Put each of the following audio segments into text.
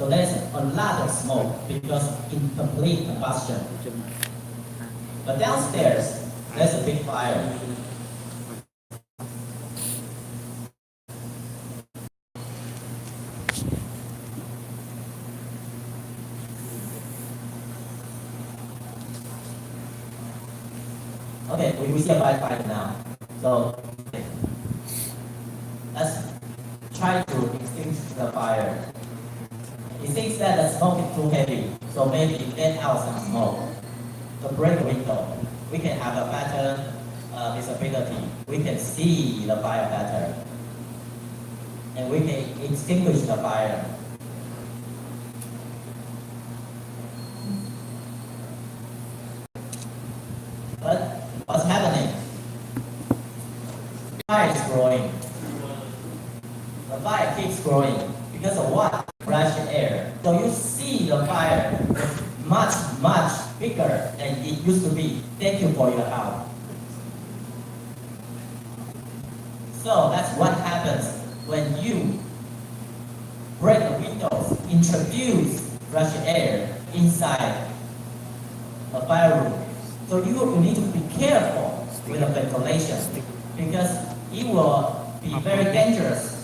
So there's a lot of smoke because incomplete combustion. But downstairs, there's a big fire. Okay, we see a firefighter now. So let's try to extinguish the fire. It thinks that the smoke is too heavy, so maybe let out some smoke. To break the window, we can have a better visibility. We can see the fire better. And we can extinguish the fire. But what's happening? The fire is growing. The fire keeps growing because of what? Fresh air. So you see the fire much, much bigger than it used to be. Thank you for your help. So that's what happens when you break the windows, introduce fresh air inside a fire room. So you need to be careful with the ventilation because it will be very dangerous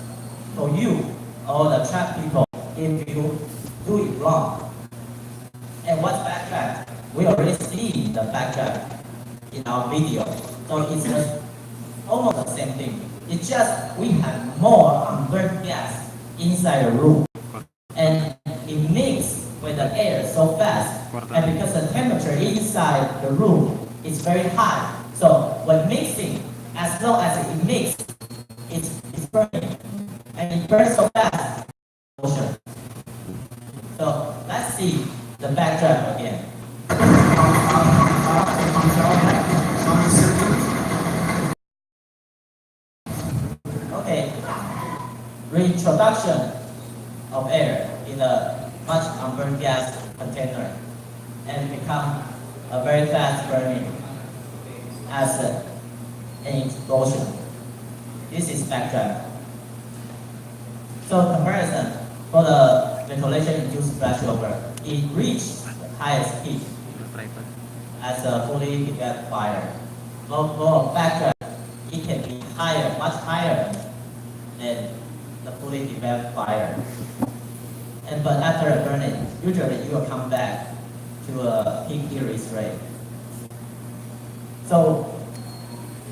for you or the trapped people if you do it wrong. And what's backtrack? We already see the backtrack in our video. So it's just almost the same thing. It's just we have more unburned gas inside the room. And it mixes with the air so fast. And because the temperature inside the room is very high. So when mixing, as long as it mixes, it's burning. And it burns so fast. So let's see the backtrack again. Okay, reintroduction of air in a much unburned gas container and become a very fast burning as an explosion. This is backtrack. So comparison for the ventilation-induced flashover, it reached the highest peak as a fully developed fire. For backtrack, it can be higher, much higher than the fully developed fire. But after a burning, usually you will come back to a peak release rate. So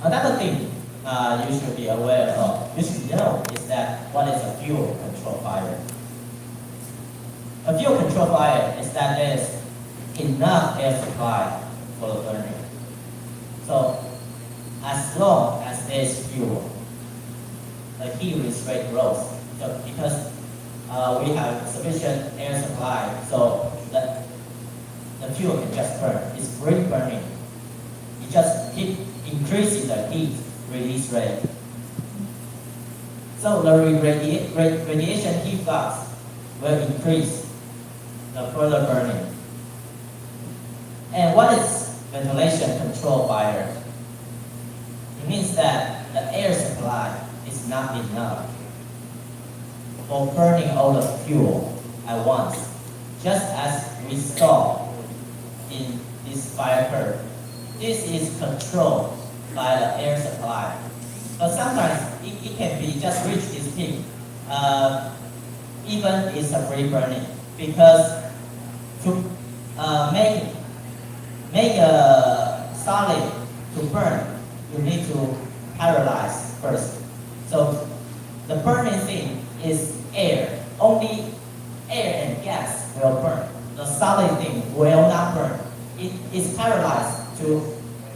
another thing you should be aware of, you should know, is that what is a fuel control fire. A fuel control fire is that there is enough air supply for the burning. So as long as there is fuel, the heat release rate grows. So because we have sufficient air supply, so the fuel can just burn. It's free burning. It just keep increasing the heat release rate. So the radiation heat flux will increase the further burning. And what is ventilation control fire? It means that the air supply is not enough for burning all the fuel at once, just as we saw in this fire curve. This is controlled by the air supply. But sometimes it can be just reach this peak, even it's a free burning, because to make a solid to burn, you need to paralyze first. So the burning thing is air. Only air and gas will burn. The solid thing will not burn. It is paralyzed to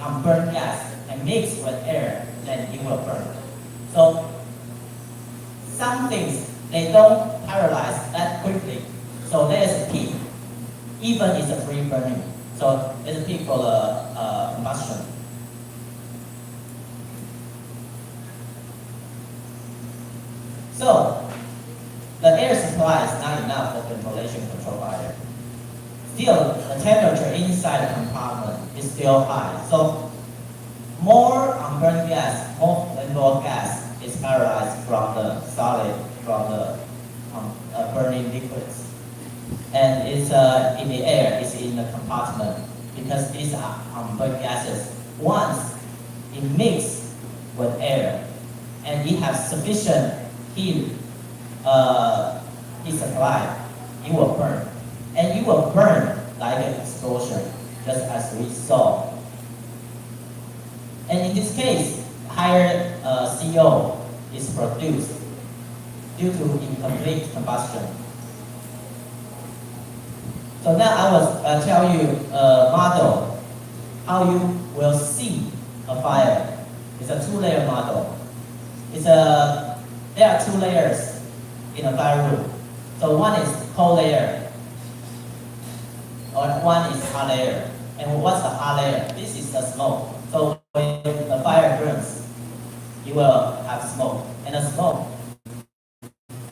unburned gas and mix with air, then it will burn. So some things, they don't paralyze that quickly. So there's a peak, even it's a free burning. So there's a peak for the combustion. So the air supply is not enough for ventilation control fire. Still, the temperature inside the compartment is still high. So more unburned gas, more flammable gas is paralyzed from the solid, from the burning liquids. and it's in the air, it's in the compartment, because these are unburned gases. Once it mixes with air, and it has sufficient heat, heat supply, it will burn. And it will burn like an explosion, just as we saw. And in this case, higher CO is produced due to incomplete combustion. So now I will tell you a model how you will see a fire. It's a two-layer model. There are two layers in a fire room. So one is cold layer, or one is hot layer. And what's the hot layer? This is the smoke. So when the fire burns, you will have smoke, and the smoke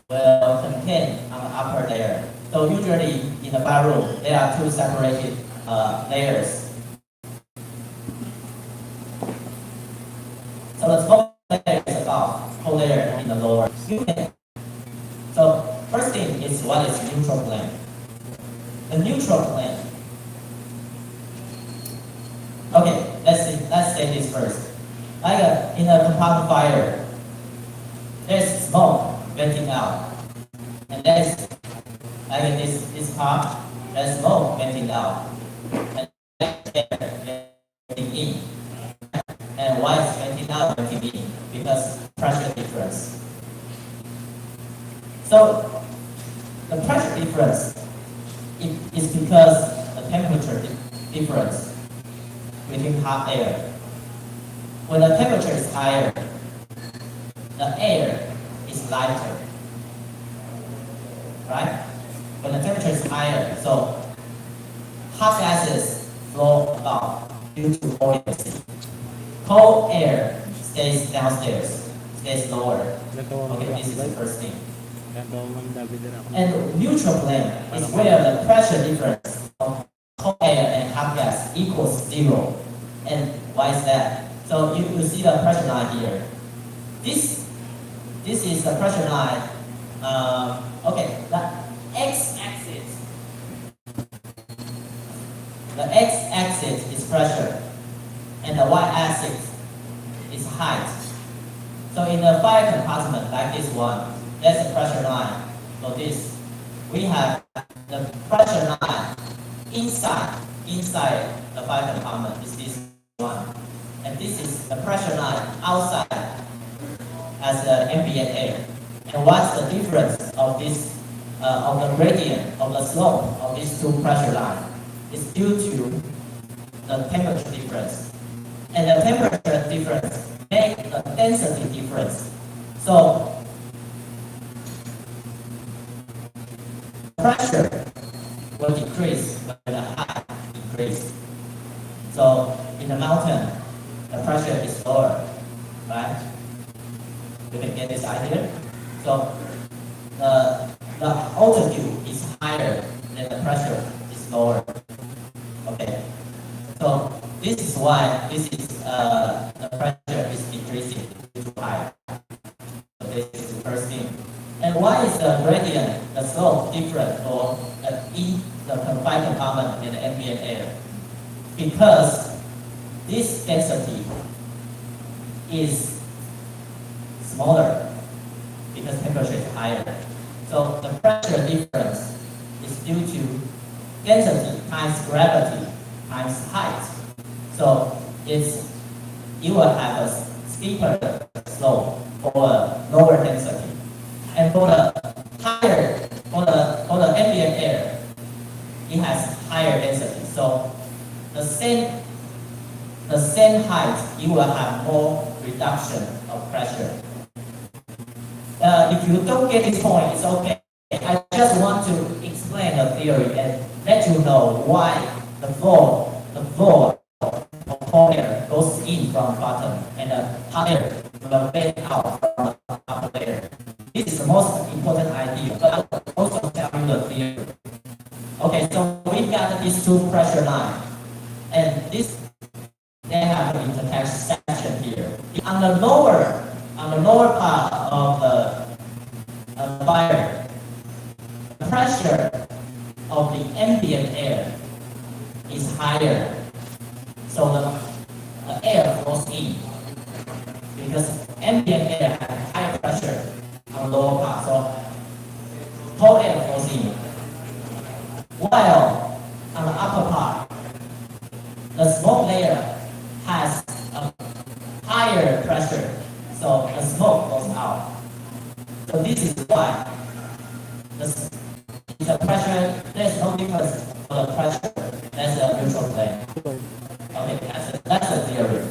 will contain on the upper layer. So usually in the fire room, there are two separated layers. So the smoke layer is above, cold layer in the lower. So first thing is what is neutral flame. The neutral flame. Okay, let's say this first. Like in a compound fire, there's smoke venting out, and there's like this part, there's smoke venting out, and air venting in. And why is venting out venting in? Because pressure difference. So the pressure difference is because the temperature difference between hot air. When the temperature is higher, the air is lighter, right? When the temperature is higher, so hot gases flow above due to buoyancy. Cold air stays downstairs, stays lower. Okay, this is the first thing. And neutral flame is where the pressure difference of cold air and hot gas equals zero. And why is that? So you see the pressure line here. This is the pressure line. Okay, the x-axis. The x-axis is pressure, and the y-axis is height. So in the fire compartment like this one, there's a pressure line. So we have the pressure line inside the fire compartment is this one. And this is the pressure line outside as the ambient air. And what's the difference of this, of the gradient, of the slope of these two pressure lines? It's due to the temperature difference. And the temperature difference makes the density difference. So pressure will decrease when the height increases. So in the mountain, the pressure is lower, right? You can get this idea. So the altitude is higher than the pressure is lower. Okay. So this is why the pressure is decreasing due to high. So this is the first thing. And why is the gradient, the slope, different for in the confined compartment and the ambient air? Because this density is smaller because temperature is higher. So the pressure difference is due to density times gravity times height. So you will have a steeper slope for a lower density. And for the ambient air, it has higher density. So the same height, you will have more reduction of pressure. If you don't get this point, it's okay. I just want to explain the theory and let you know why the flow of cold air goes in from the bottom and the hot air will vent out from the upper layer. This is the most important idea, but I will also tell you the theory. Okay, so we got these two pressure lines, and they have an intersection here. On the lower part of the fire, the pressure higher. So the air flows in because ambient air has high pressure on the lower part. So cold air flows in. While on the upper part, the smoke layer has a higher pressure, so the smoke goes out. So this is why the pressure, there's no difference for the pressure. That's a neutral plane. Okay, that's a theory.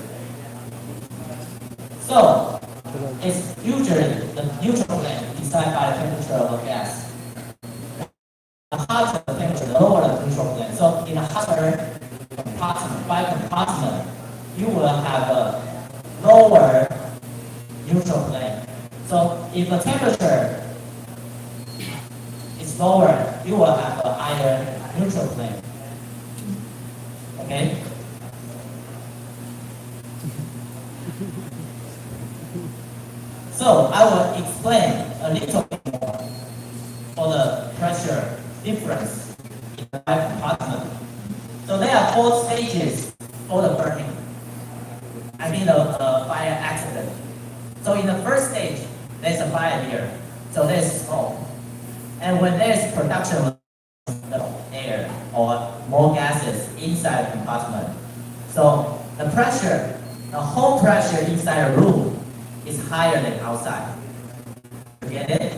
So it's usually the neutral plane decided by the temperature of a gas. The hotter the temperature, the lower the neutral plane. So in a hotter compartment, you will have a lower neutral plane. So if the temperature is lower, you will have a higher neutral plane. Okay? So I will explain a little bit more for the pressure difference in the fire compartment. So there are 4 stages for the burning. I mean the fire accident. So in the first stage, there's a fire here. So there's smoke. And when there's production of air or more gases inside the compartment, so the pressure, the whole pressure inside the room is higher than outside. You get it?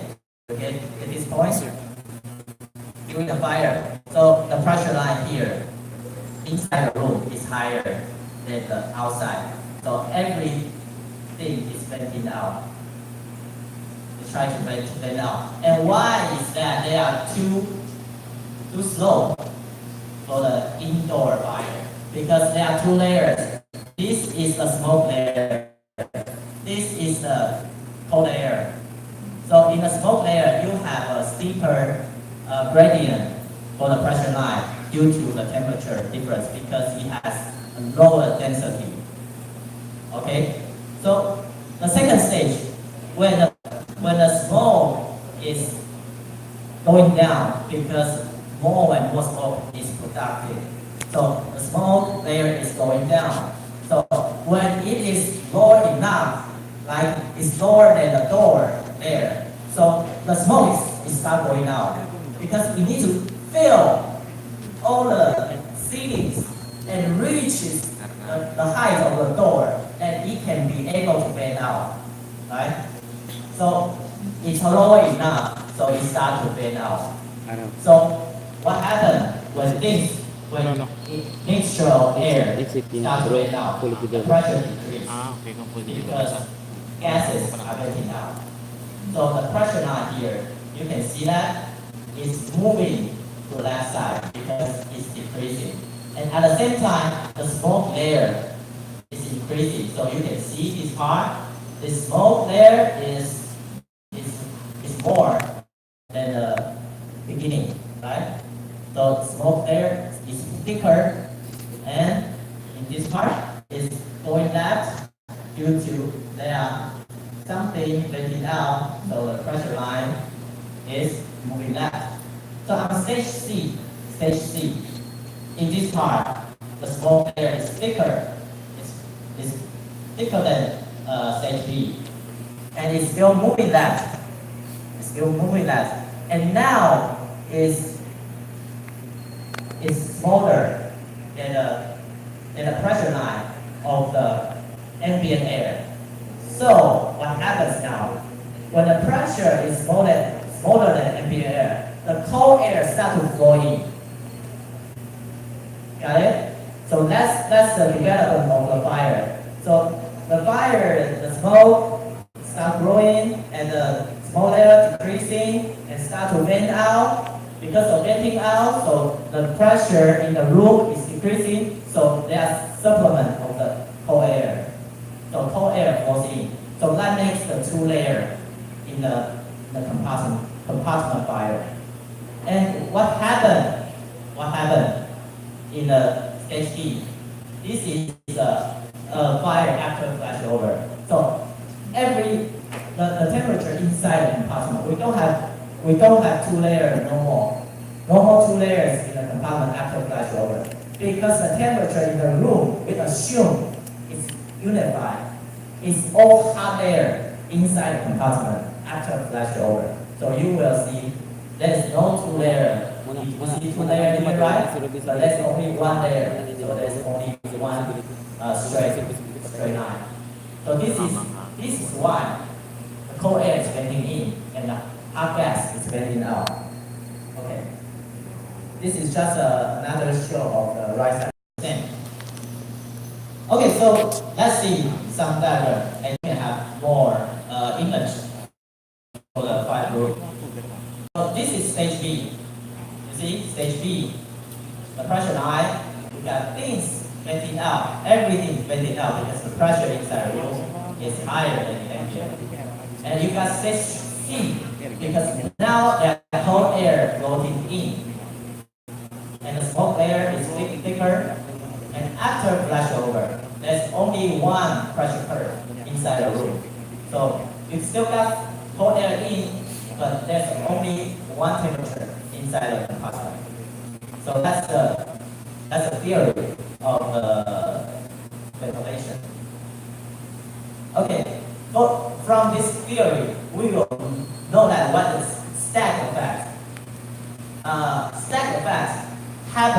You get this point? During the fire, so the pressure line here inside the room is higher than the outside. So everything is venting out. We try to vent out. And why is that? They are too slow for the indoor fire because there are 2 layers. This is the smoke layer. This is the cold air. So in the smoke layer, you have a steeper gradient for the pressure line due to the temperature difference because it has a lower density. Okay, so the second stage, when the smoke is going down because more and more smoke is productive. So the smoke layer is going down. So when it is low enough, like it's lower than the door there, so the smoke is start going out because we need to fill all the ceilings and reaches the height of the door, and it can be able to vent out, right? So it's lower enough, so it starts to vent out. So what happens when mixture of air starts to vent out, the pressure decreases because gases are venting out. So the pressure line here, you can see that it's moving to the left side because it's decreasing. And at the same time, the smoke layer is increasing. So you can see this part. The smoke layer is more than the beginning, right? So the smoke layer is thicker, and in this part is going left due to there something venting out, so the pressure line is moving left. So on stage C, in this part, the smoke layer is thicker. It's thicker than stage B, and it's still moving left. And now is smaller than the pressure line of the ambient air. So what happens now? When the pressure is smaller than ambient air, the cold air starts to flow in. Got it? So that's the development of the fire. So the fire, the smoke start growing, and the smoke layer decreasing and start to vent out. Because of venting out, so the pressure in the room is decreasing. So there's supplement of the cold air. So cold air flows in. So that makes the 2 layers in the compartment fire. And what happened in the stage D? This is a fire after flashover. So the temperature inside the compartment, we don't have 2 layers no more. No more 2 layers in the compartment after flashover. because the temperature in the room, we assume is unified. It's all hot air inside the compartment after flashover. So you will see there is no two layer. You see two layer in the right, but there's only one layer. So there's only one straight line. So this is why the cold air is venting in and the hot gas is venting out. Okay. This is just another show of the right side thing. Okay, so let's see some diagram and you can have more image for the fire group. So this is stage B. You see, stage B, the pressure line, you got things venting out, everything venting out because the pressure inside the room is higher than the ambient. And you got stage C, because now the cold air floating in. And the smoke layer is thicker, and after flashover, there's only one pressure curve inside the room. So you still got cold air in, but there's only one temperature inside the compartment. So that's the theory of ventilation. Okay, so from this theory, we will know that what is stack effect. Stack effect happens